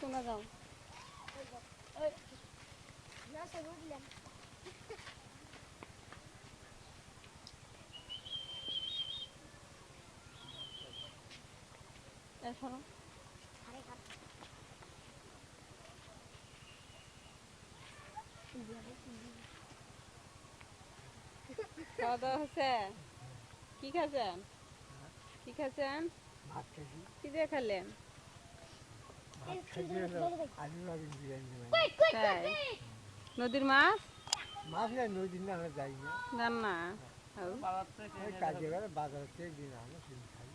শোনা যাও শোনো খাওয়া দাওয়া হচ্ছে কি খাচ্ছেন কি খাচ্ছেন কি দিয়ে খেলেন তাই নদীর মাছ মাছ না নদীর না আমরা যাই না জান না কাজে গেলে বাজার থেকে দিন আমরা কিনে খাই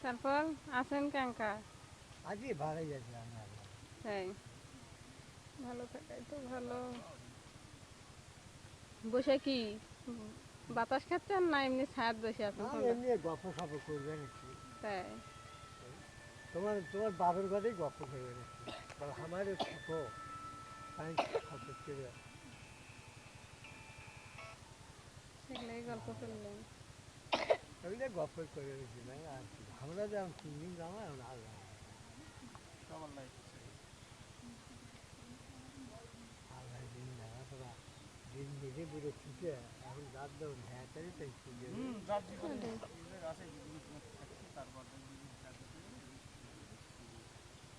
তারপর আছেন কাঙ্কা আজই ভাড়াই আছে আমরা তাই ভালো থাকাই তো ভালো বসে কি বাতাস খাচ্ছেন না এমনি ছায়াত বসে আছেন এমনি গল্প সপ করবেন একটু তাই তোমার তোমার বাপের কথাই গল্প করবেন একটু আমারও থাকো তাই খবর করে সেগুলোই গল্প করলেন ওইটা গল্প করে রেখেছি নাই আর কি আমরা যেমন 3 দিন যাবো এখন আর আল্লাহ দিন দেখা তোরা দিন নিজে বুড়ো খুঁজে এখন রাত দেবেন হ্যাঁ তাই তাই খুঁজে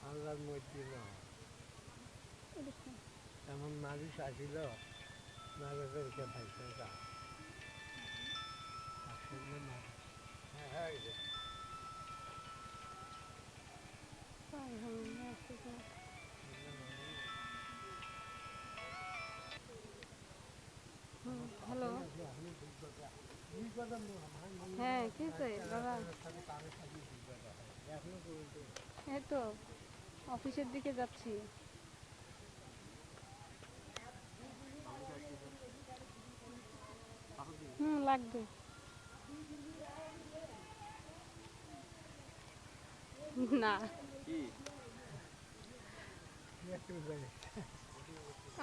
আল্লাহর মধ্যে এমন মানুষ আসিল নাগরিককে ভাইসা যা আসলে মানুষ হ্যাঁ হ্যাঁ হ্যালো হ্যাঁ কি দাদা এই তো অফিসের দিকে যাচ্ছি লাগবে না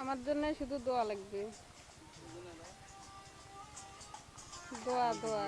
আমার জন্য শুধু দোয়া লাগবে দোয়া দোয়া